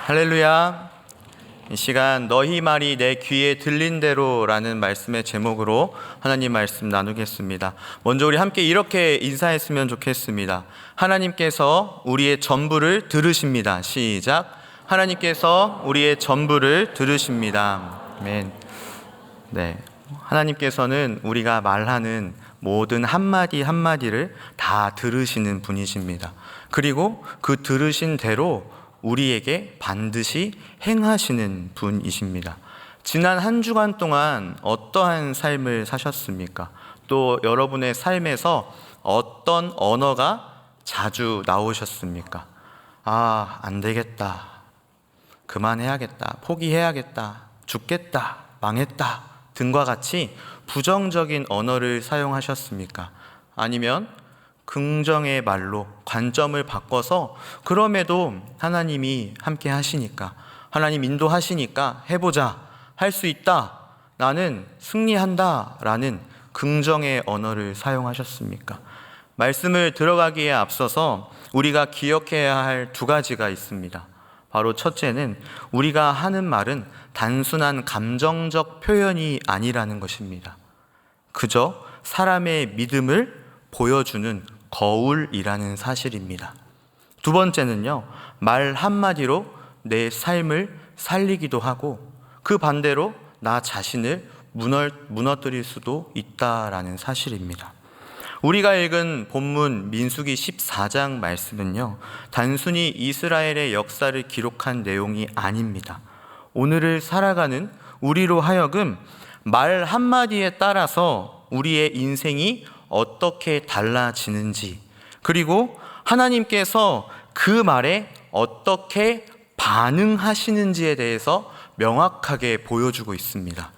할렐루야. 이 시간 너희 말이 내 귀에 들린 대로라는 말씀의 제목으로 하나님 말씀 나누겠습니다. 먼저 우리 함께 이렇게 인사했으면 좋겠습니다. 하나님께서 우리의 전부를 들으십니다. 시작. 하나님께서 우리의 전부를 들으십니다. 아멘. 네. 하나님께서는 우리가 말하는 모든 한마디 한마디를 다 들으시는 분이십니다. 그리고 그 들으신 대로 우리에게 반드시 행하시는 분이십니다. 지난 한 주간 동안 어떠한 삶을 사셨습니까? 또 여러분의 삶에서 어떤 언어가 자주 나오셨습니까? 안 되겠다. 그만해야겠다. 포기해야겠다. 죽겠다. 망했다. 등과 같이 부정적인 언어를 사용하셨습니까? 아니면 긍정의 말로 관점을 바꿔서 그럼에도 하나님이 함께 하시니까, 하나님 인도하시니까 해보자, 할 수 있다, 나는 승리한다 라는 긍정의 언어를 사용하셨습니까? 말씀을 들어가기에 앞서서 우리가 기억해야 할 두 가지가 있습니다. 바로 첫째는 우리가 하는 말은 단순한 감정적 표현이 아니라는 것입니다. 그저 사람의 믿음을 보여주는 거울이라는 사실입니다. 두 번째는요, 말 한마디로 내 삶을 살리기도 하고 그 반대로 나 자신을 무너뜨릴 수도 있다라는 사실입니다. 우리가 읽은 본문 민수기 14장 말씀은요, 단순히 이스라엘의 역사를 기록한 내용이 아닙니다. 오늘을 살아가는 우리로 하여금 말 한마디에 따라서 우리의 인생이 어떻게 달라지는지, 그리고 하나님께서 그 말에 어떻게 반응하시는지에 대해서 명확하게 보여주고 있습니다.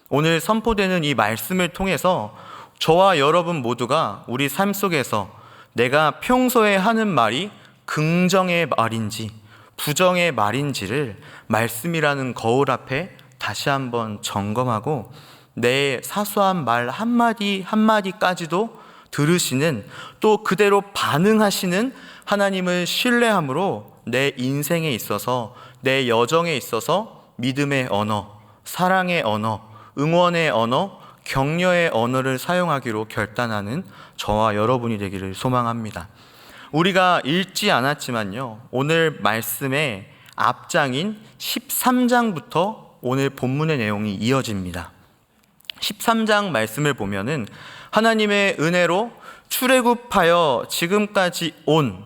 오늘 선포되는 이 말씀을 통해서 저와 여러분 모두가 우리 삶 속에서 내가 평소에 하는 말이 긍정의 말인지 부정의 말인지를 말씀이라는 거울 앞에 다시 한번 점검하고 내 사소한 말 한마디 한마디까지도 들으시는, 또 그대로 반응하시는 하나님을 신뢰함으로 내 인생에 있어서, 내 여정에 있어서 믿음의 언어, 사랑의 언어, 응원의 언어, 격려의 언어를 사용하기로 결단하는 저와 여러분이 되기를 소망합니다. 우리가 읽지 않았지만요, 오늘 말씀의 앞장인 13장부터 오늘 본문의 내용이 이어집니다. 13장 말씀을 보면은 하나님의 은혜로 출애굽하여 지금까지 온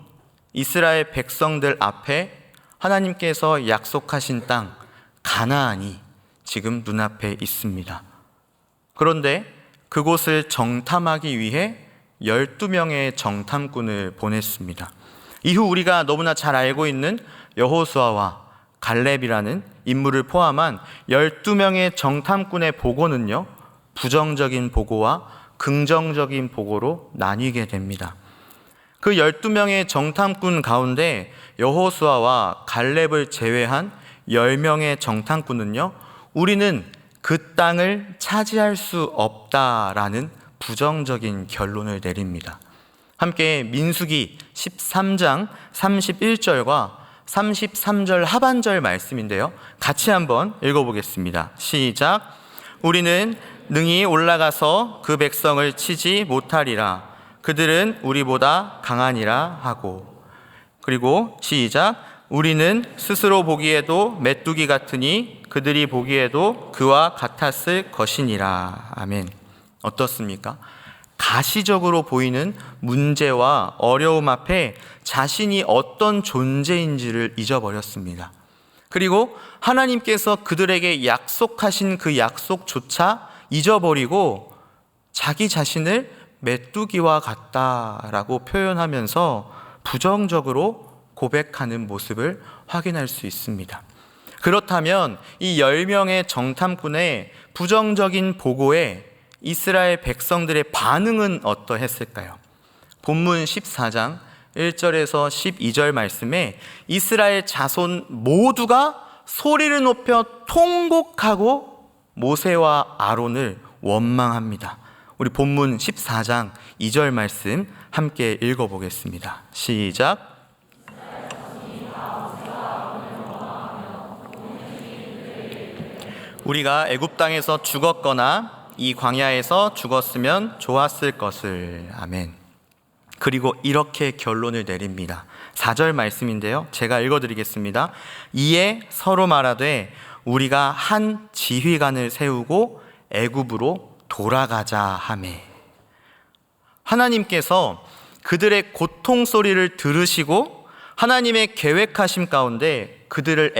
이스라엘 백성들 앞에 하나님께서 약속하신 땅 가나안이 지금 눈앞에 있습니다. 그런데 그곳을 정탐하기 위해 12명의 정탐꾼을 보냈습니다. 이후 우리가 너무나 잘 알고 있는 여호수아와 갈렙이라는 인물을 포함한 12명의 정탐꾼의 보고는요, 부정적인 보고와 긍정적인 보고로 나뉘게 됩니다. 그 12명의 정탐꾼 가운데 여호수아와 갈렙을 제외한 10명의 정탐꾼은요, 우리는 그 땅을 차지할 수 없다라는 부정적인 결론을 내립니다. 함께 민수기 13장 31절과 33절 하반절 말씀인데요, 같이 한번 읽어보겠습니다. 시작. 우리는 능히 올라가서 그 백성을 치지 못하리라. 그들은 우리보다 강하니라 하고. 그리고 시작. 우리는 스스로 보기에도 메뚜기 같으니 그들이 보기에도 그와 같았을 것이니라. 아멘. 어떻습니까? 가시적으로 보이는 문제와 어려움 앞에 자신이 어떤 존재인지를 잊어버렸습니다. 그리고 하나님께서 그들에게 약속하신 그 약속조차 잊어버리고 자기 자신을 메뚜기와 같다라고 표현하면서 부정적으로 고백하는 모습을 확인할 수 있습니다. 그렇다면 이 10명의 정탐꾼의 부정적인 보고에 이스라엘 백성들의 반응은 어떠했을까요? 본문 14장 1절에서 12절 말씀에 이스라엘 자손 모두가 소리를 높여 통곡하고 모세와 아론을 원망합니다. 우리 본문 14장 2절 말씀 함께 읽어보겠습니다. 시작. 우리가 애굽 땅에서 죽었거나 이 광야에서 죽었으면 좋았을 것을. 아멘. 그리고 이렇게 결론을 내립니다. 4절 말씀인데요, 제가 읽어드리겠습니다. 이에 서로 말하되 우리가 한 지휘관을 세우고 애굽으로 돌아가자 하매. 하나님께서 그들의 고통 소리를 들으시고 하나님의 계획하심 가운데 그들을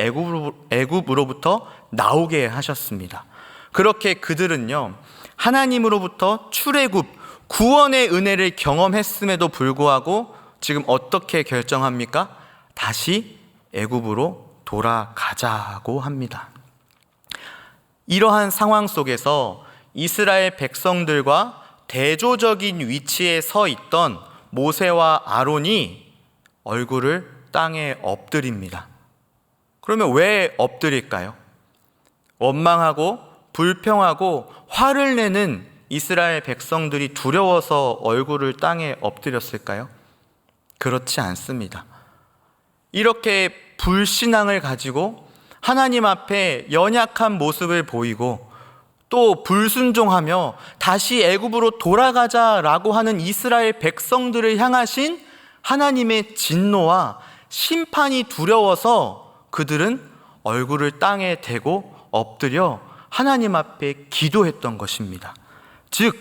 애굽으로부터 나오게 하셨습니다. 그렇게 그들은요, 하나님으로부터 출애굽, 구원의 은혜를 경험했음에도 불구하고 지금 어떻게 결정합니까? 다시 애굽으로 돌아가자고 합니다. 이러한 상황 속에서 이스라엘 백성들과 대조적인 위치에 서 있던 모세와 아론이 얼굴을 땅에 엎드립니다. 그러면 왜 엎드릴까요? 원망하고 불평하고 화를 내는 이스라엘 백성들이 두려워서 얼굴을 땅에 엎드렸을까요? 그렇지 않습니다. 이렇게 불신앙을 가지고 하나님 앞에 연약한 모습을 보이고 또 불순종하며 다시 애굽으로 돌아가자라고 하는 이스라엘 백성들을 향하신 하나님의 진노와 심판이 두려워서 그들은 얼굴을 땅에 대고 엎드려 하나님 앞에 기도했던 것입니다. 즉,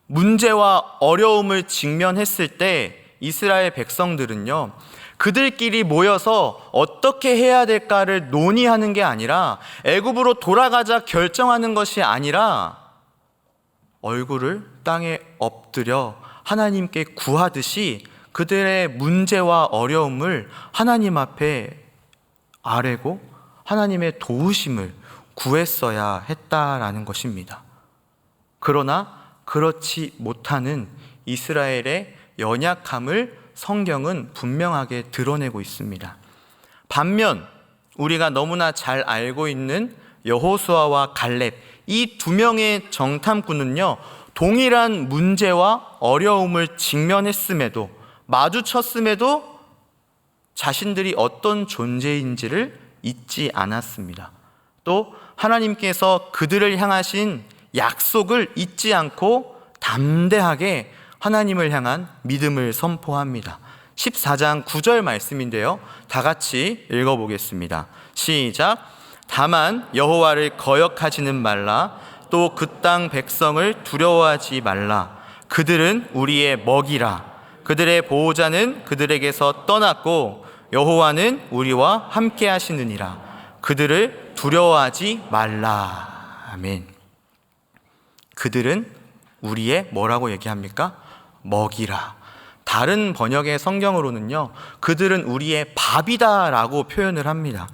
문제와 어려움을 직면했을 때 이스라엘 백성들은요, 그들끼리 모여서 어떻게 해야 될까를 논의하는 게 아니라, 애굽으로 돌아가자 결정하는 것이 아니라 얼굴을 땅에 엎드려 하나님께 구하듯이 그들의 문제와 어려움을 하나님 앞에 아뢰고 하나님의 도우심을 구했어야 했다라는 것입니다. 그러나 그렇지 못하는 이스라엘의 연약함을 성경은 분명하게 드러내고 있습니다. 반면 우리가 너무나 잘 알고 있는 여호수아와 갈렙, 이 두 명의 정탐꾼은요, 동일한 문제와 어려움을 직면했음에도, 마주쳤음에도 자신들이 어떤 존재인지를 잊지 않았습니다. 또 하나님께서 그들을 향하신 약속을 잊지 않고 담대하게 하나님을 향한 믿음을 선포합니다. 14장 9절 말씀인데요, 다 같이 읽어보겠습니다. 시작. 다만 여호와를 거역하지는 말라. 또 그 땅 백성을 두려워하지 말라. 그들은 우리의 먹이라. 그들의 보호자는 그들에게서 떠났고 여호와는 우리와 함께 하시느니라. 그들을 두려워하지 말라. 아멘. 그들은 우리의 뭐라고 얘기합니까? 먹이라. 다른 번역의 성경으로는요, 그들은 우리의 밥이다 라고 표현을 합니다.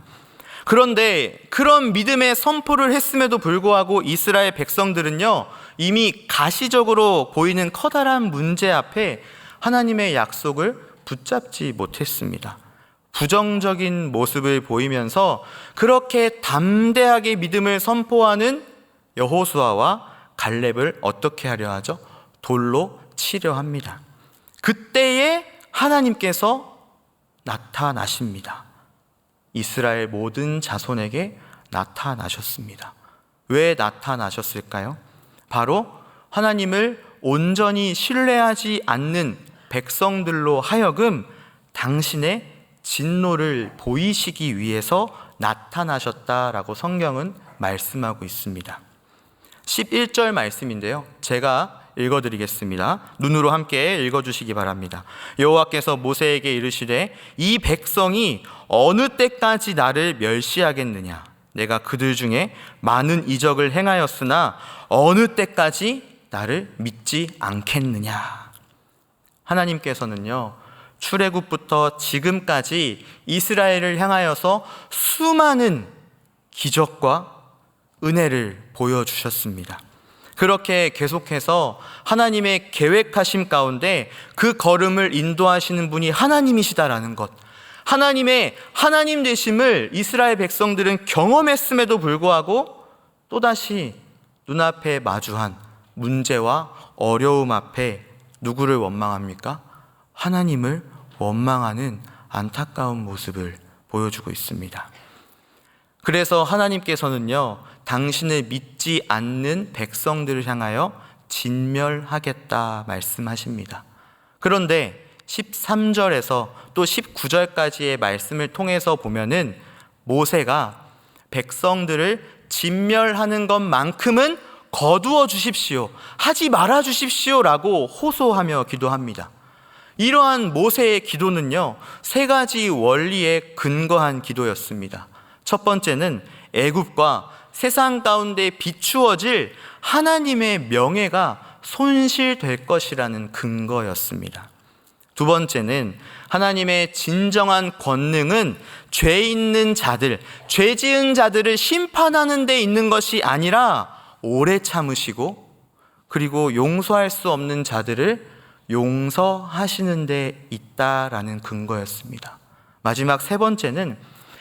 그런데 그런 믿음의 선포를 했음에도 불구하고 이스라엘 백성들은요, 이미 가시적으로 보이는 커다란 문제 앞에 하나님의 약속을 붙잡지 못했습니다. 부정적인 모습을 보이면서 그렇게 담대하게 믿음을 선포하는 여호수아와 갈렙을 어떻게 하려 하죠? 돌로 치려 합니다. 그때에 하나님께서 나타나십니다. 이스라엘 모든 자손에게 나타나셨습니다. 왜 나타나셨을까요? 바로 하나님을 온전히 신뢰하지 않는 백성들로 하여금 당신의 진노를 보이시기 위해서 나타나셨다라고 성경은 말씀하고 있습니다. 11절 말씀인데요, 제가 읽어드리겠습니다. 눈으로 함께 읽어주시기 바랍니다. 여호와께서 모세에게 이르시되 이 백성이 어느 때까지 나를 멸시하겠느냐? 내가 그들 중에 많은 이적을 행하였으나 어느 때까지 나를 믿지 않겠느냐? 하나님께서는요, 출애굽부터 지금까지 이스라엘을 향하여서 수많은 기적과 은혜를 보여주셨습니다. 그렇게 계속해서 하나님의 계획하심 가운데 그 걸음을 인도하시는 분이 하나님이시다라는 것, 하나님의 하나님 되심을 이스라엘 백성들은 경험했음에도 불구하고 또다시 눈앞에 마주한 문제와 어려움 앞에 누구를 원망합니까? 하나님을 원망하는 안타까운 모습을 보여주고 있습니다. 그래서 하나님께서는요, 당신을 믿지 않는 백성들을 향하여 진멸하겠다 말씀하십니다. 그런데 13절에서 또 19절까지의 말씀을 통해서 보면은 모세가 백성들을 진멸하는 것만큼은 거두어 주십시오, 하지 말아 주십시오 라고 호소하며 기도합니다. 이러한 모세의 기도는요, 세 가지 원리에 근거한 기도였습니다. 첫 번째는 애굽과 세상 가운데 비추어질 하나님의 명예가 손실될 것이라는 근거였습니다. 두 번째는 하나님의 진정한 권능은 죄 있는 자들, 죄 지은 자들을 심판하는 데 있는 것이 아니라 오래 참으시고 그리고 용서할 수 없는 자들을 용서하시는 데 있다라는 근거였습니다. 마지막 세 번째는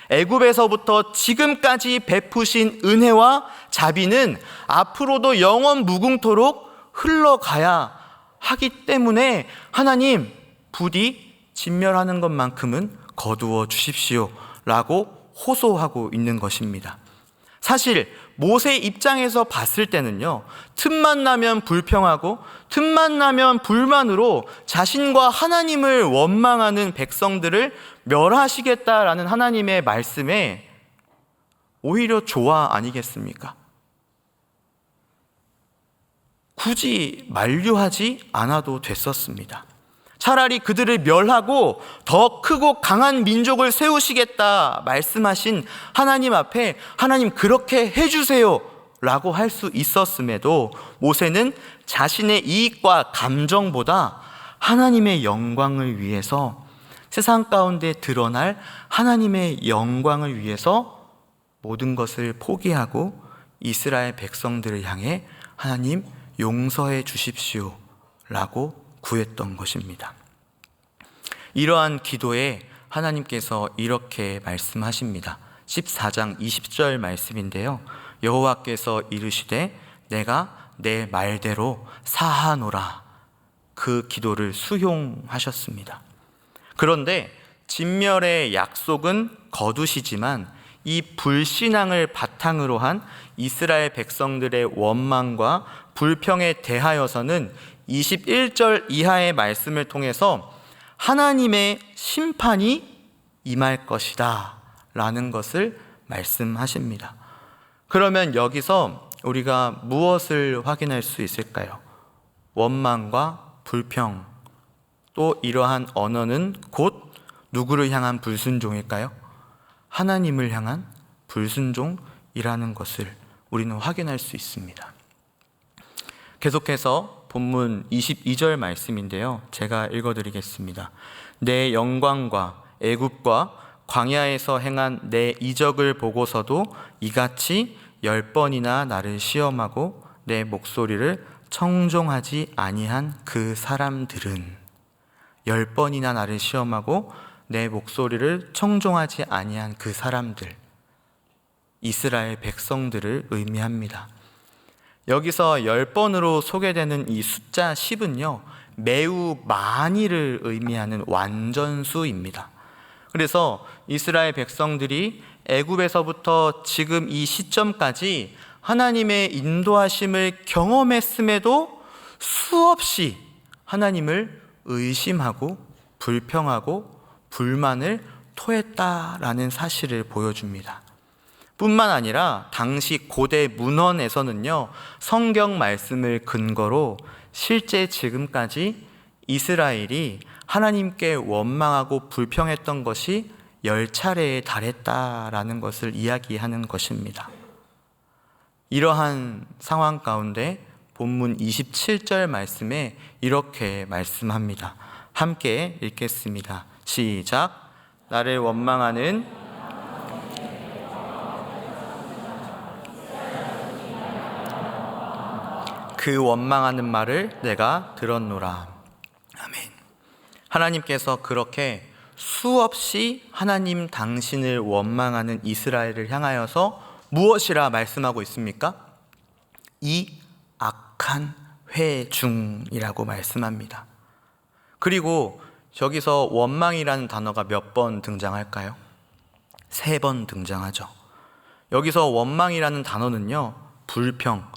애굽에서부터 지금까지 베푸신 은혜와 자비는 앞으로도 영원 무궁토록 흘러가야 하기 때문에 하나님 부디 진멸하는 것만큼은 거두어 주십시오 라고 호소하고 있는 것입니다. 사실 모세 입장에서 봤을 때는요, 틈만 나면 불평하고 틈만 나면 불만으로 자신과 하나님을 원망하는 백성들을 멸하시겠다라는 하나님의 말씀에 오히려 좋아 아니겠습니까? 굳이 만류하지 않아도 됐었습니다. 차라리 그들을 멸하고 더 크고 강한 민족을 세우시겠다 말씀하신 하나님 앞에 하나님 그렇게 해주세요 라고 할 수 있었음에도 모세는 자신의 이익과 감정보다 하나님의 영광을 위해서, 세상 가운데 드러날 하나님의 영광을 위해서 모든 것을 포기하고 이스라엘 백성들을 향해 하나님 용서해 주십시오 라고 구했던 것입니다. 이러한 기도에 하나님께서 이렇게 말씀하십니다. 14장 20절 말씀인데요, 여호와께서 이르시되 내가 내 말대로 사하노라. 그 기도를 수용하셨습니다. 그런데 진멸의 약속은 거두시지만 이 불신앙을 바탕으로 한 이스라엘 백성들의 원망과 불평에 대하여서는 21절 이하의 말씀을 통해서 하나님의 심판이 임할 것이다 라는 것을 말씀하십니다. 그러면 여기서 우리가 무엇을 확인할 수 있을까요? 원망과 불평, 또 이러한 언어는 곧 누구를 향한 불순종일까요? 하나님을 향한 불순종이라는 것을 우리는 확인할 수 있습니다. 계속해서 본문 22절 말씀인데요, 제가 읽어드리겠습니다. 내 영광과 애굽과 광야에서 행한 내 이적을 보고서도 이같이 10번이나 나를 시험하고 내 목소리를 청종하지 아니한 그 사람들은, 10번이나 나를 시험하고 내 목소리를 청종하지 아니한 그 사람들, 이스라엘 백성들을 의미합니다. 여기서 10번으로 소개되는 이 숫자 10은요, 매우 많이를 의미하는 완전수입니다. 그래서 이스라엘 백성들이 애굽에서부터 지금 이 시점까지 하나님의 인도하심을 경험했음에도 수없이 하나님을 의심하고 불평하고 불만을 토했다라는 사실을 보여줍니다. 뿐만 아니라 당시 고대 문헌에서는요, 성경 말씀을 근거로 실제 지금까지 이스라엘이 하나님께 원망하고 불평했던 것이 10차례에 달했다라는 것을 이야기하는 것입니다. 이러한 상황 가운데 본문 27절 말씀에 이렇게 말씀합니다. 함께 읽겠습니다. 시작. 나를 원망하는 그 원망하는 말을 내가 들었노라. 아멘. 하나님께서 그렇게 수없이 하나님 당신을 원망하는 이스라엘을 향하여서 무엇이라 말씀하고 있습니까? 이 악한 회중이라고 말씀합니다. 그리고 저기서 원망이라는 단어가 몇 번 등장할까요? 3번 등장하죠. 여기서 원망이라는 단어는요, 불평,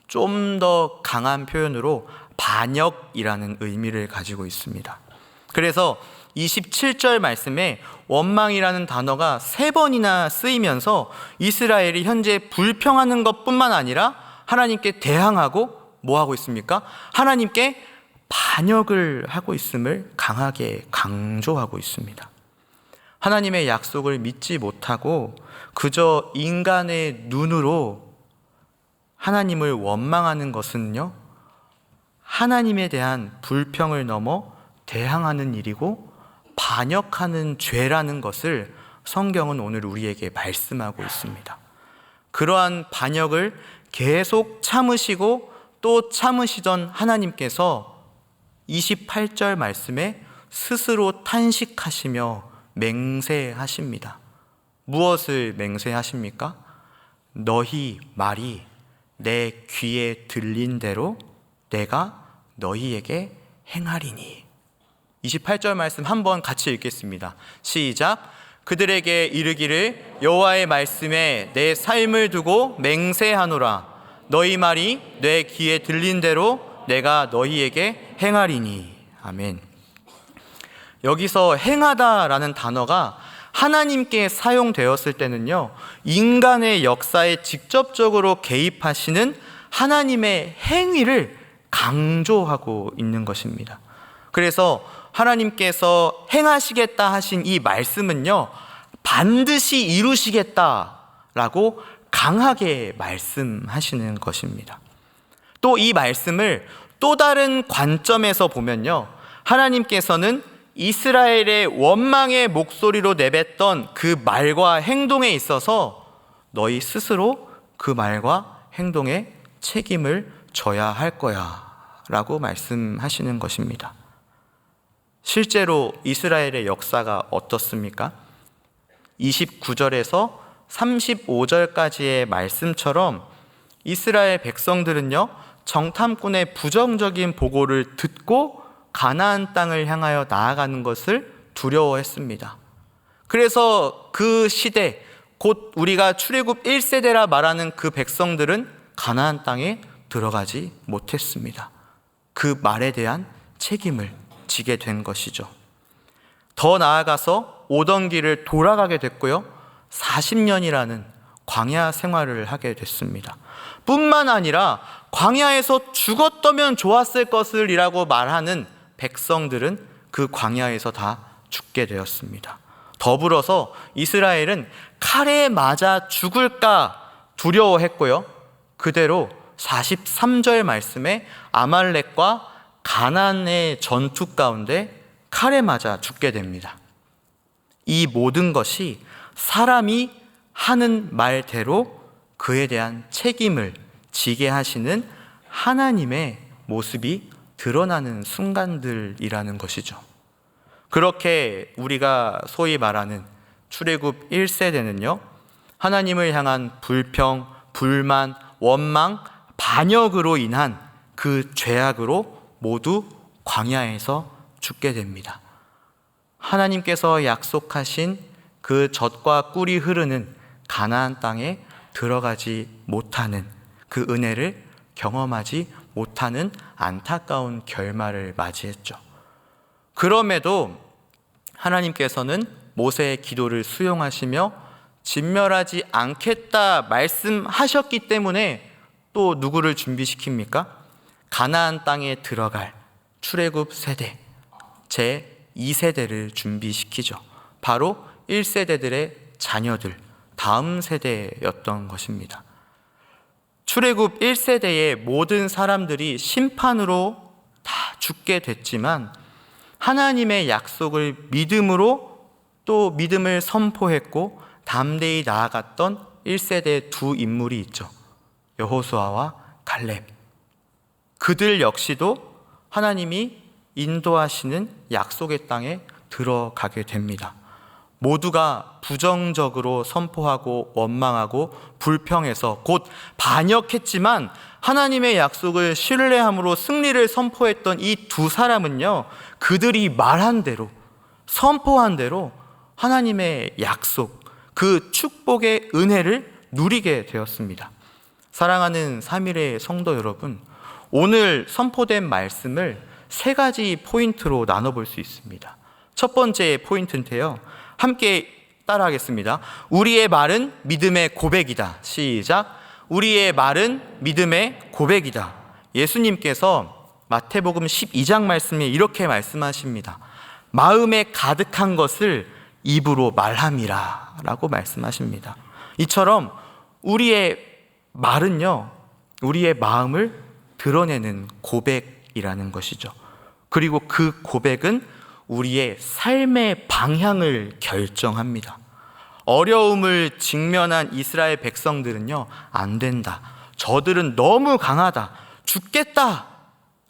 좀 더 강한 표현으로 반역이라는 의미를 가지고 있습니다. 그래서 27절 말씀에 원망이라는 단어가 3번이나 쓰이면서 이스라엘이 현재 불평하는 것뿐만 아니라 하나님께 대항하고 뭐 하고 있습니까? 하나님께 반역을 하고 있음을 강하게 강조하고 있습니다. 하나님의 약속을 믿지 못하고 그저 인간의 눈으로 하나님을 원망하는 것은요, 하나님에 대한 불평을 넘어 대항하는 일이고 반역하는 죄라는 것을 성경은 오늘 우리에게 말씀하고 있습니다. 그러한 반역을 계속 참으시고 또 참으시던 하나님께서 28절 말씀에 스스로 탄식하시며 맹세하십니다. 무엇을 맹세하십니까? 너희 말이 내 귀에 들린 대로 내가 너희에게 행하리니. 28절 말씀 한번 같이 읽겠습니다. 시작. 그들에게 이르기를 여호와의 말씀에 내 삶을 두고 맹세하노라. 너희 말이 내 귀에 들린 대로 내가 너희에게 행하리니. 아멘. 여기서 행하다라는 단어가 하나님께 사용되었을 때는요, 인간의 역사에 직접적으로 개입하시는 하나님의 행위를 강조하고 있는 것입니다. 그래서 하나님께서 행하시겠다 하신 이 말씀은요, 반드시 이루시겠다라고 강하게 말씀하시는 것입니다. 또 이 말씀을 또 다른 관점에서 보면요, 하나님께서는 이스라엘의 원망의 목소리로 내뱉던 그 말과 행동에 있어서 너희 스스로 그 말과 행동에 책임을 져야 할 거야 라고 말씀하시는 것입니다. 실제로 이스라엘의 역사가 어떻습니까? 29절에서 35절까지의 말씀처럼 이스라엘 백성들은요, 정탐꾼의 부정적인 보고를 듣고 가나안 땅을 향하여 나아가는 것을 두려워했습니다. 그래서 그 시대, 곧 우리가 출애굽 1세대라 말하는 그 백성들은 가나안 땅에 들어가지 못했습니다. 그 말에 대한 책임을 지게 된 것이죠. 더 나아가서 오던 길을 돌아가게 됐고요, 40년이라는 광야 생활을 하게 됐습니다. 뿐만 아니라 광야에서 죽었다면 좋았을 것을이라고 말하는 백성들은 그 광야에서 다 죽게 되었습니다. 더불어서 이스라엘은 칼에 맞아 죽을까 두려워했고요, 그대로 43절 말씀에 아말렉과 가나안의 전투 가운데 칼에 맞아 죽게 됩니다. 이 모든 것이 사람이 하는 말대로 그에 대한 책임을 지게 하시는 하나님의 모습이 드러나는 순간들이라는 것이죠. 그렇게 우리가 소위 말하는 출애굽 1세대는요, 하나님을 향한 불평, 불만, 원망, 반역으로 인한 그 죄악으로 모두 광야에서 죽게 됩니다. 하나님께서 약속하신 그 젖과 꿀이 흐르는 가나안 땅에 들어가지 못하는 그 은혜를 경험하지 못하는 안타까운 결말을 맞이했죠. 그럼에도 하나님께서는 모세의 기도를 수용하시며 진멸하지 않겠다 말씀하셨기 때문에 또 누구를 준비시킵니까? 가나안 땅에 들어갈 출애굽 세대, 제2세대를 준비시키죠. 바로 1세대들의 자녀들, 다음 세대였던 것입니다. 출애굽 1세대의 모든 사람들이 심판으로 다 죽게 됐지만 하나님의 약속을 믿음으로 또 믿음을 선포했고 담대히 나아갔던 1세대 두 인물이 있죠. 여호수아와 갈렙. 그들 역시도 하나님이 인도하시는 약속의 땅에 들어가게 됩니다. 모두가 부정적으로 선포하고 원망하고 불평해서 곧 반역했지만 하나님의 약속을 신뢰함으로 승리를 선포했던 이 두 사람은요, 그들이 말한 대로, 선포한 대로 하나님의 약속, 그 축복의 은혜를 누리게 되었습니다. 사랑하는 3일의 성도 여러분, 오늘 선포된 말씀을 3가지 포인트로 나눠볼 수 있습니다. 첫 번째 포인트인데요, 함께 따라하겠습니다. 우리의 말은 믿음의 고백이다. 시작. 우리의 말은 믿음의 고백이다. 예수님께서 마태복음 12장 말씀에 이렇게 말씀하십니다. 마음에 가득한 것을 입으로 말함이라 라고 말씀하십니다. 이처럼 우리의 말은요, 우리의 마음을 드러내는 고백이라는 것이죠. 그리고 그 고백은 우리의 삶의 방향을 결정합니다. 어려움을 직면한 이스라엘 백성들은요, 안 된다, 저들은 너무 강하다, 죽겠다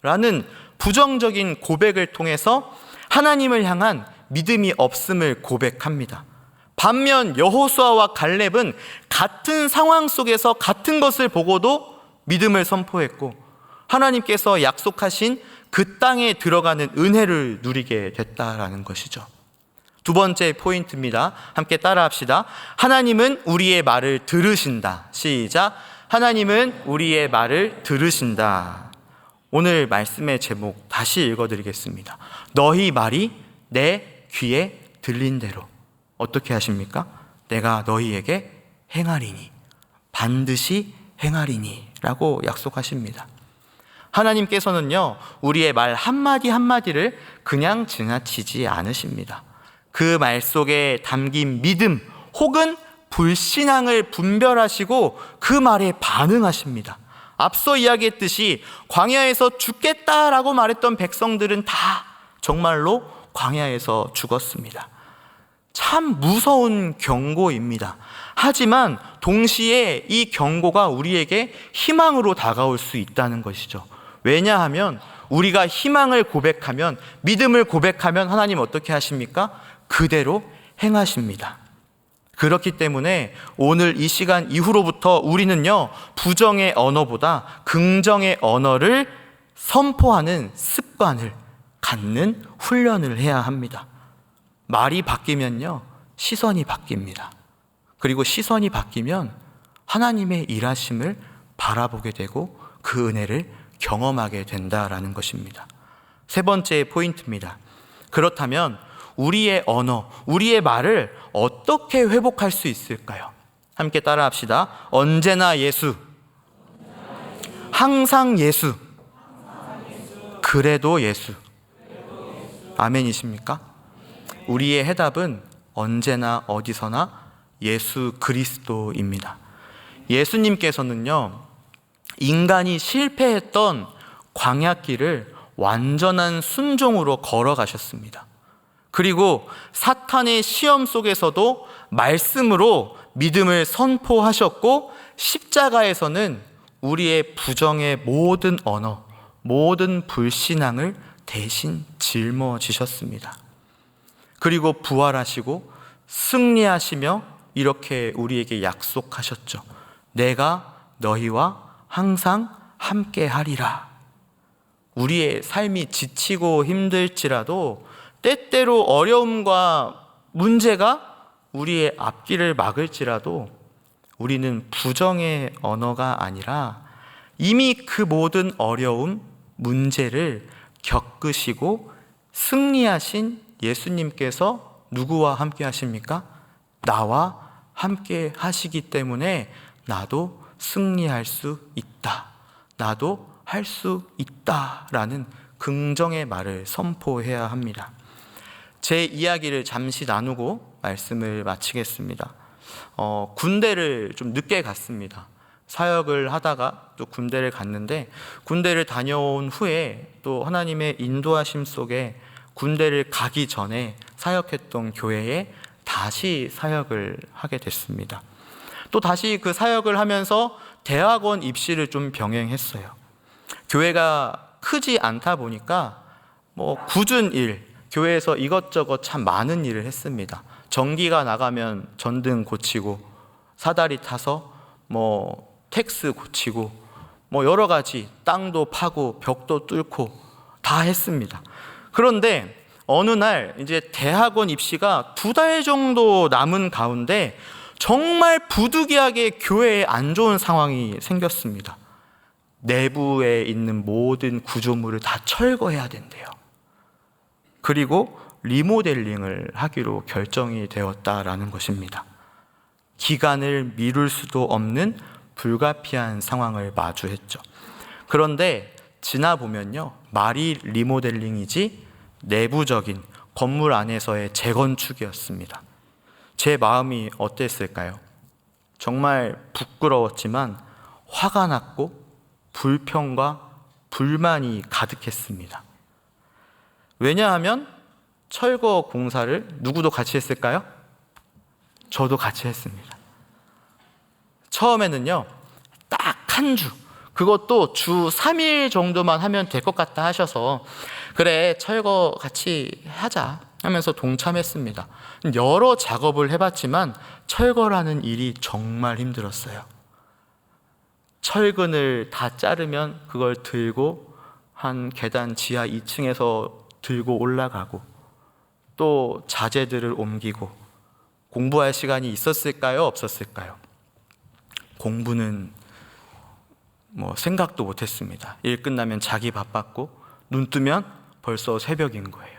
라는 부정적인 고백을 통해서 하나님을 향한 믿음이 없음을 고백합니다. 반면 여호수아와 갈렙은 같은 상황 속에서 같은 것을 보고도 믿음을 선포했고 하나님께서 약속하신 그 땅에 들어가는 은혜를 누리게 됐다라는 것이죠. 두 번째 포인트입니다. 함께 따라합시다. 하나님은 우리의 말을 들으신다. 시작. 하나님은 우리의 말을 들으신다. 오늘 말씀의 제목 다시 읽어드리겠습니다. 너희 말이 내 귀에 들린 대로 어떻게 하십니까? 내가 너희에게 행하리니, 반드시 행하리니 라고 약속하십니다. 하나님께서는요, 우리의 말 한마디 한마디를 그냥 지나치지 않으십니다. 그 말 속에 담긴 믿음 혹은 불신앙을 분별하시고 그 말에 반응하십니다. 앞서 이야기했듯이 광야에서 죽겠다라고 말했던 백성들은 다 정말로 광야에서 죽었습니다. 참 무서운 경고입니다. 하지만 동시에 이 경고가 우리에게 희망으로 다가올 수 있다는 것이죠. 왜냐하면 우리가 희망을 고백하면, 믿음을 고백하면 하나님 어떻게 하십니까? 그대로 행하십니다. 그렇기 때문에 오늘 이 시간 이후로부터 우리는요, 부정의 언어보다 긍정의 언어를 선포하는 습관을 갖는 훈련을 해야 합니다. 말이 바뀌면요, 시선이 바뀝니다. 그리고 시선이 바뀌면 하나님의 일하심을 바라보게 되고 그 은혜를 경험하게 된다라는 것입니다. 세 번째 포인트입니다. 그렇다면 우리의 언어, 우리의 말을 어떻게 회복할 수 있을까요? 함께 따라합시다. 언제나 예수, 항상 예수, 그래도 예수. 아멘이십니까? 우리의 해답은 언제나 어디서나 예수 그리스도입니다. 예수님께서는요, 인간이 실패했던 광야길을 완전한 순종으로 걸어가셨습니다. 그리고 사탄의 시험 속에서도 말씀으로 믿음을 선포하셨고 십자가에서는 우리의 부정의 모든 언어, 모든 불신앙을 대신 짊어지셨습니다. 그리고 부활하시고 승리하시며 이렇게 우리에게 약속하셨죠. 내가 너희와 항상 함께 하리라. 우리의 삶이 지치고 힘들지라도 때때로 어려움과 문제가 우리의 앞길을 막을지라도 우리는 부정의 언어가 아니라 이미 그 모든 어려움, 문제를 겪으시고 승리하신 예수님께서 누구와 함께 하십니까? 나와 함께 하시기 때문에 나도 승리할 수 있다, 나도 할 수 있다라는 긍정의 말을 선포해야 합니다. 제 이야기를 잠시 나누고 말씀을 마치겠습니다. 군대를 좀 늦게 갔습니다. 사역을 하다가 또 군대를 갔는데, 군대를 다녀온 후에 또 하나님의 인도하심 속에 군대를 가기 전에 사역했던 교회에 다시 사역을 하게 됐습니다. 또 다시 그 사역을 하면서 대학원 입시를 좀 병행했어요. 교회가 크지 않다 보니까 굳은 일, 교회에서 이것저것 참 많은 일을 했습니다. 전기가 나가면 전등 고치고, 사다리 타서 텍스 고치고, 여러 가지 땅도 파고 벽도 뚫고 다 했습니다. 그런데 어느 날 이제 대학원 입시가 2달 정도 남은 가운데 정말 부득이하게 교회에 안 좋은 상황이 생겼습니다. 내부에 있는 모든 구조물을 다 철거해야 된대요. 그리고 리모델링을 하기로 결정이 되었다라는 것입니다. 기간을 미룰 수도 없는 불가피한 상황을 마주했죠. 그런데 지나보면요, 말이 리모델링이지 내부적인 건물 안에서의 재건축이었습니다. 제 마음이 어땠을까요? 정말 부끄러웠지만 화가 났고 불평과 불만이 가득했습니다. 왜냐하면 철거 공사를 누구도 같이 했을까요? 저도 같이 했습니다. 처음에는요, 딱 한 주, 그것도 주 3일 정도만 하면 될 것 같다 하셔서 그래, 철거 같이 하자 하면서 동참했습니다. 여러 작업을 해봤지만 철거라는 일이 정말 힘들었어요. 철근을 다 자르면 그걸 들고 한 계단 지하 2층에서 들고 올라가고 또 자재들을 옮기고 공부할 시간이 있었을까요? 없었을까요? 공부는 생각도 못했습니다. 일 끝나면 자기 바빴고 눈 뜨면 벌써 새벽인 거예요.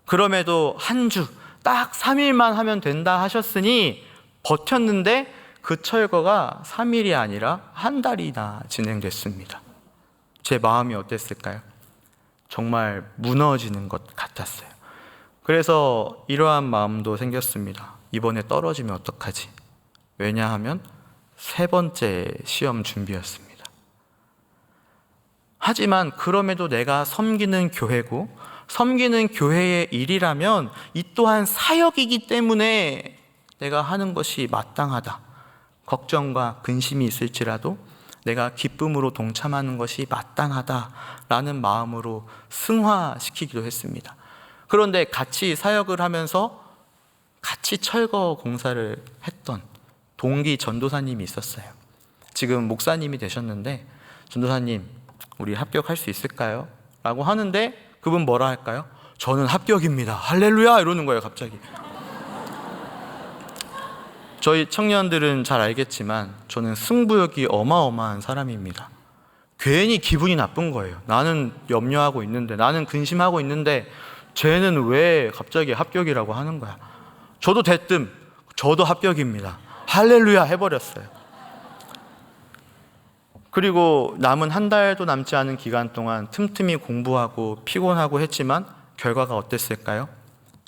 그럼에도 한 주, 딱 3일만 하면 된다 하셨으니 버텼는데 그 철거가 3일이 아니라 한 달이나 진행됐습니다. 제 마음이 어땠을까요? 정말 무너지는 것 같았어요. 그래서 이러한 마음도 생겼습니다. 이번에 떨어지면 어떡하지? 왜냐하면 3번째 시험 준비였습니다. 하지만 그럼에도 내가 섬기는 교회고 섬기는 교회의 일이라면 이 또한 사역이기 때문에 내가 하는 것이 마땅하다. 걱정과 근심이 있을지라도 내가 기쁨으로 동참하는 것이 마땅하다라는 마음으로 승화시키기도 했습니다. 그런데 같이 사역을 하면서 같이 철거 공사를 했던 동기 전도사님이 있었어요. 지금 목사님이 되셨는데 전도사님, 우리 합격할 수 있을까요? 라고 하는데 그분 뭐라 할까요? 저는 합격입니다. 할렐루야! 이러는 거예요, 갑자기. 저희 청년들은 잘 알겠지만 저는 승부욕이 어마어마한 사람입니다. 괜히 기분이 나쁜 거예요. 나는 염려하고 있는데, 나는 근심하고 있는데 쟤는 왜 갑자기 합격이라고 하는 거야? 저도 대뜸 저도 합격입니다. 할렐루야 해버렸어요. 그리고 남은 한 달도 남지 않은 기간 동안 틈틈이 공부하고 피곤하고 했지만 결과가 어땠을까요?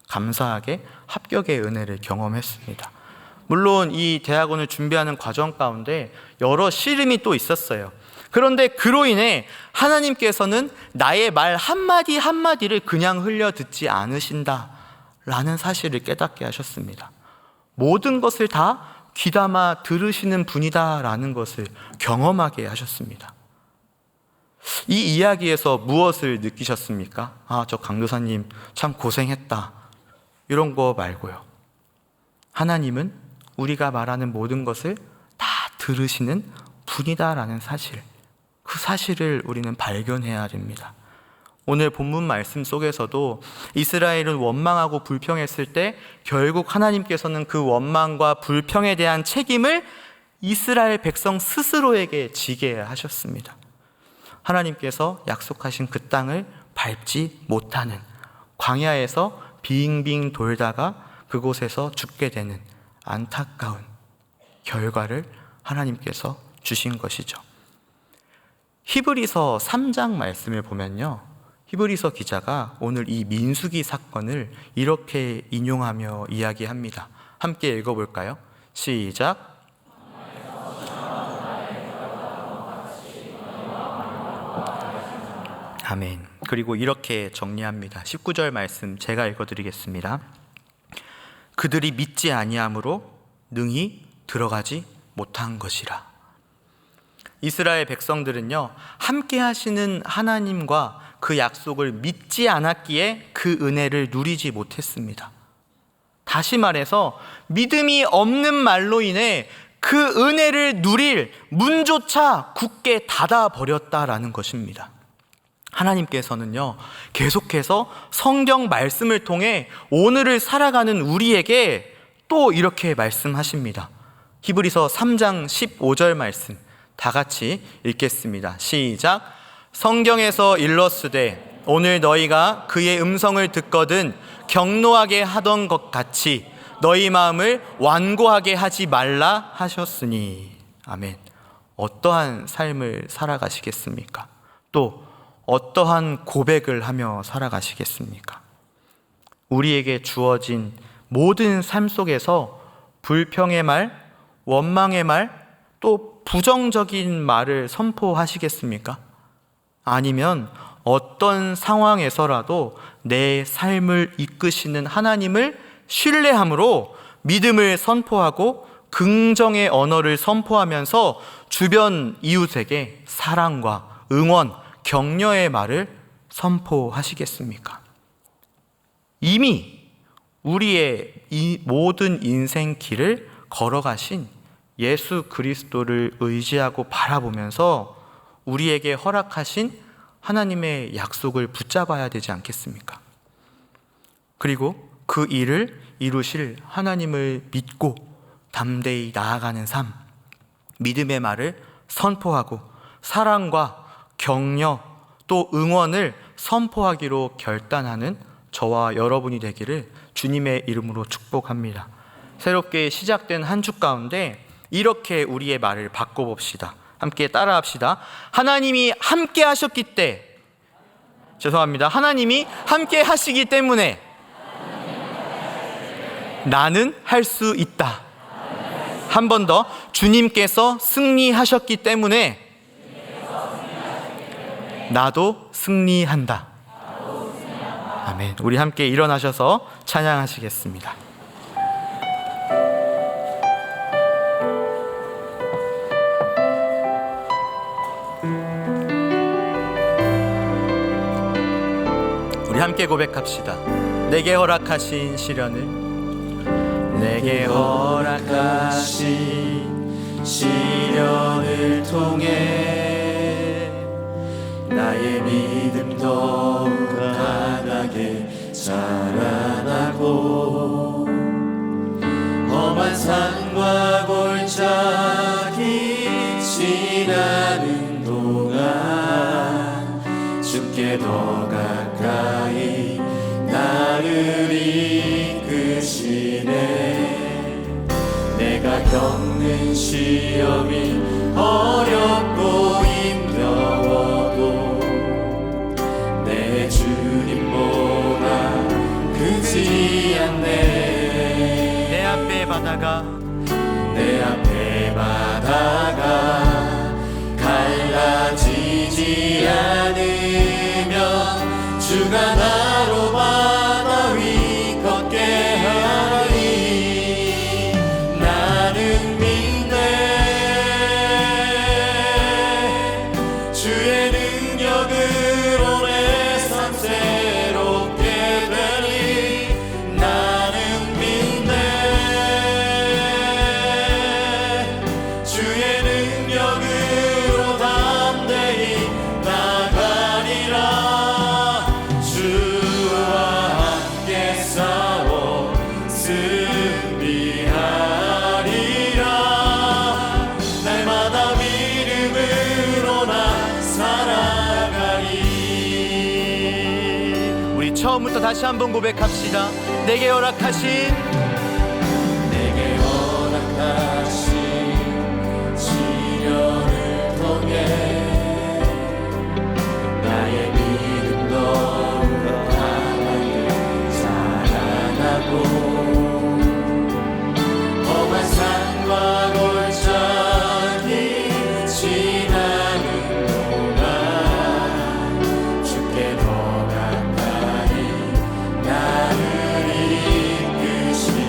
감사하게 합격의 은혜를 경험했습니다. 물론 이 대학원을 준비하는 과정 가운데 여러 씨름이 또 있었어요. 그런데 그로 인해 하나님께서는 나의 말 한마디 한마디를 그냥 흘려 듣지 않으신다라는 사실을 깨닫게 하셨습니다. 모든 것을 다 귀담아 들으시는 분이다라는 것을 경험하게 하셨습니다. 이 이야기에서 무엇을 느끼셨습니까? 저 강도사님 참 고생했다, 이런 거 말고요. 하나님은 우리가 말하는 모든 것을 다 들으시는 분이다라는 사실, 그 사실을 우리는 발견해야 됩니다. 오늘 본문 말씀 속에서도 이스라엘은 원망하고 불평했을 때 결국 하나님께서는 그 원망과 불평에 대한 책임을 이스라엘 백성 스스로에게 지게 하셨습니다. 하나님께서 약속하신 그 땅을 밟지 못하는, 광야에서 빙빙 돌다가 그곳에서 죽게 되는 안타까운 결과를 하나님께서 주신 것이죠. 히브리서 3장 말씀을 보면요, 히브리서 기자가 오늘 이 민수기 사건을 이렇게 인용하며 이야기합니다. 함께 읽어볼까요? 시작. 아멘. 그리고 이렇게 정리합니다. 19절 말씀 제가 읽어드리겠습니다. 그들이 믿지 아니함으로 능히 들어가지 못한 것이라. 이스라엘 백성들은요, 함께 하시는 하나님과 그 약속을 믿지 않았기에 그 은혜를 누리지 못했습니다. 다시 말해서 믿음이 없는 말로 인해 그 은혜를 누릴 문조차 굳게 닫아버렸다라는 것입니다. 하나님께서는요, 계속해서 성경 말씀을 통해 오늘을 살아가는 우리에게 또 이렇게 말씀하십니다. 히브리서 3장 15절 말씀 다 같이 읽겠습니다. 시작. 성경에서 일렀으되 오늘 너희가 그의 음성을 듣거든 경노하게 하던 것 같이 너희 마음을 완고하게 하지 말라 하셨으니. 아멘. 어떠한 삶을 살아가시겠습니까? 또 어떠한 고백을 하며 살아가시겠습니까? 우리에게 주어진 모든 삶 속에서 불평의 말, 원망의 말, 또 부정적인 말을 선포하시겠습니까? 아니면 어떤 상황에서라도 내 삶을 이끄시는 하나님을 신뢰함으로 믿음을 선포하고 긍정의 언어를 선포하면서 주변 이웃에게 사랑과 응원, 격려의 말을 선포하시겠습니까? 이미 우리의 이 모든 인생 길을 걸어가신 예수 그리스도를 의지하고 바라보면서 우리에게 허락하신 하나님의 약속을 붙잡아야 되지 않겠습니까? 그리고 그 일을 이루실 하나님을 믿고 담대히 나아가는 삶, 믿음의 말을 선포하고 사랑과 격려 또 응원을 선포하기로 결단하는 저와 여러분이 되기를 주님의 이름으로 축복합니다. 새롭게 시작된 한 주 가운데 이렇게 우리의 말을 바꿔봅시다. 함께 따라합시다. 하나님이 함께 하셨기 때, 하나님이 함께 하시기 때문에 나는 할 수 있다. 한 번 더, 주님께서 승리하셨기 때문에 나도 승리한다. 아멘. 우리 함께 일어나셔서 찬양하시겠습니다. 우리 함께 고백합시다. 내게 허락하신 시련을, 내게 허락하신 시련을 통해 나의 믿음 더욱 강하게 자라나고 험한 산과 골짜기 지나는 동안 주께 더 가까이 나를 이끄시네. 내가 겪는 시험이 어렵고 힘겨워도 내 주님보다 크지 않네. 내 앞에 바다가 갈라지지 않으면 주가 나로 바다 위 걷게 하리. 나는 믿네. 주의 능력으로 내 삶 새롭게 되리. 나는 믿네. 주의 능력으로 담대히 나가리라. 주와 함께 싸워 승리하리라. 날마다 믿음으로 나 살아가리. 우리 처음부터 다시 한번 고백합시다. 내게 허락하신 시련을 통해 나의 믿음 더욱 강하게 자라나고 험한 산과 골짜기 지나는 동안 주께 더 가까이 나를 이끄시네.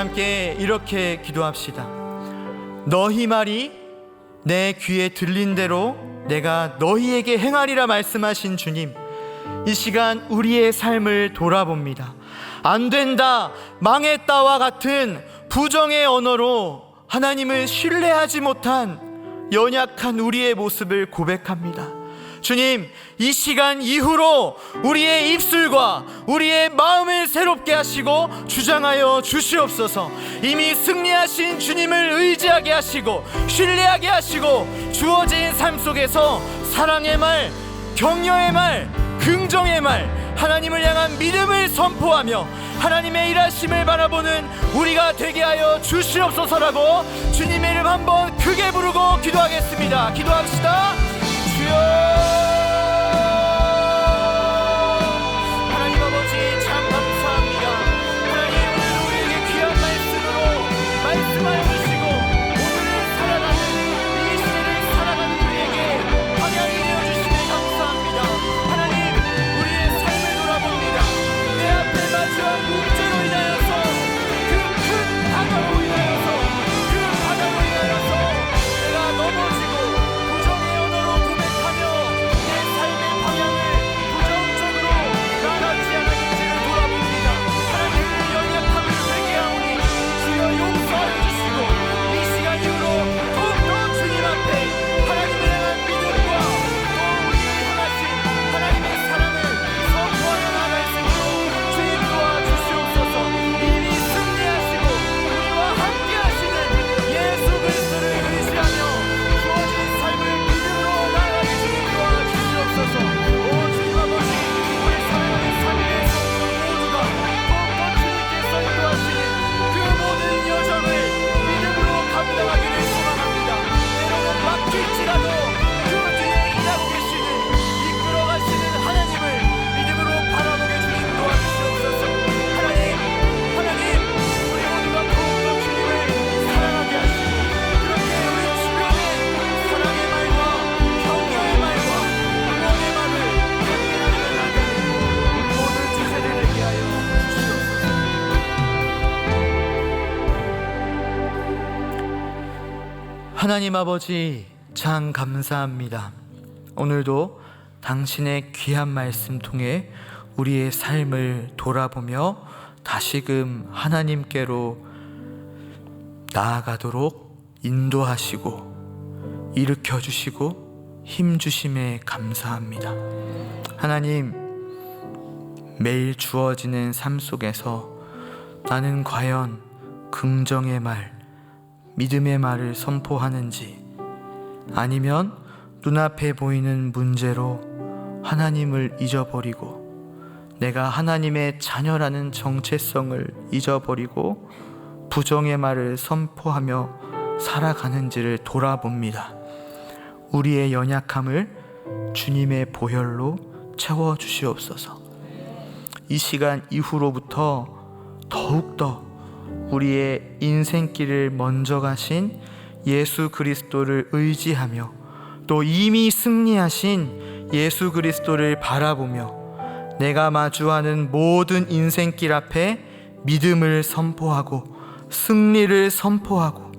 함께 이렇게 기도합시다. 너희 말이 내 귀에 들린 대로 내가 너희에게 행하리라 말씀하신 주님, 이 시간 우리의 삶을 돌아봅니다. 안 된다, 망했다와 같은 부정의 언어로 하나님을 신뢰하지 못한 연약한 우리의 모습을 고백합니다. 주님, 이 시간 이후로 우리의 입술과 우리의 마음을 새롭게 하시고 주장하여 주시옵소서. 이미 승리하신 주님을 의지하게 하시고 신뢰하게 하시고 주어진 삶 속에서 사랑의 말, 격려의 말, 긍정의 말, 하나님을 향한 믿음을 선포하며 하나님의 일하심을 바라보는 우리가 되게 하여 주시옵소서라고 주님의 이름 한번 크게 부르고 기도하겠습니다. 기도합시다. 주여, 하나님 아버지 참 감사합니다. 하나님, 오늘 우리에게 귀한 말씀으로 말씀하여 주시고 오늘을 살아가는, 이 시대를 살아가는 우리에게 방향이 되어주시네 감사합니다. 하나님, 우리의 삶을 돌아봅니다. 내 앞에 마주한 문제로 인하여서, 그 큰 바다로 인하여서, 그 바다로 인하여서 내가 넘어지고 부정의 언어로 고백하며 내 삶의 방향을 부정적으로 나아가지 않았는지를 돌아봅니다. 하나님의 연약함을 회개하오니 주여 용서하여 주시고 이 시간 이후로 더욱더 주님 앞에 하나님을 향한 믿음과 또 우리를 향하신 하나님의 사랑을 선포하여 나아갈 수 있도록 주님 도와주시옵소서. 이미 승리하시고 우리와 함께 하시는 예수 그리스도를 의지하며 주어진 삶을 믿음으로 나아가게 주님 도와주시옵소서. 오 주님 아버지, 우리 살아가는 삶에서 모두가 더욱더 주님께서 인도하시는 그 모든 여정을 믿음으로 감당하기를 소망합니다. 때로는 막힐지라도 그 뒤에 일하고 계시는, 이끌어가시는 하나님을 믿음으로 바라보게 주님 도와주시옵소서. 하나님, 우리 모두가 더욱더 주님을 사랑하게 하시고 그렇게 우리 주변에 사랑의 말과 격려의 말과 응원의 말을 함께 나누며 나가는 모든 주세대 되게 하여 주시옵소서. 하나님 아버지 참 감사합니다. 오늘도 당신의 귀한 말씀 통해 우리의 삶을 돌아보며 다시금 하나님께로 나아가도록 인도하시고 일으켜주시고 힘주심에 감사합니다. 하나님, 매일 주어지는 삶 속에서 나는 과연 긍정의 말, 믿음의 말을 선포하는지, 아니면 눈앞에 보이는 문제로 하나님을 잊어버리고 내가 하나님의 자녀라는 정체성을 잊어버리고 부정의 말을 선포하며 살아가는지를 돌아봅니다. 우리의 연약함을 주님의 보혈로 채워주시옵소서. 이 시간 이후로부터 더욱더 우리의 인생길을 먼저 가신 예수 그리스도를 의지하며 또 이미 승리하신 예수 그리스도를 바라보며 내가 마주하는 모든 인생길 앞에 믿음을 선포하고 승리를 선포하고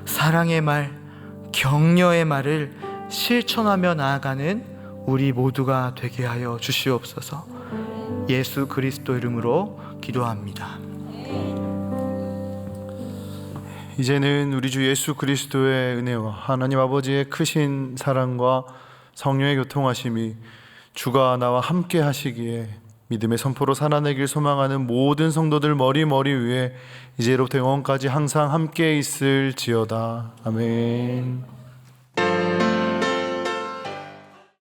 사랑의 말, 격려의 말을 실천하며 나아가는 우리 모두가 되게 하여 주시옵소서. 예수 그리스도 이름으로 기도합니다. 이제는 우리 주 예수 그리스도의 은혜와 하나님 아버지의 크신 사랑과 성령의 교통하심이 주가 나와 함께 하시기에 믿음의 선포로 살아내길 소망하는 모든 성도들 머리 위에 이제로부터 영원까지 항상 함께 있을지어다. 아멘.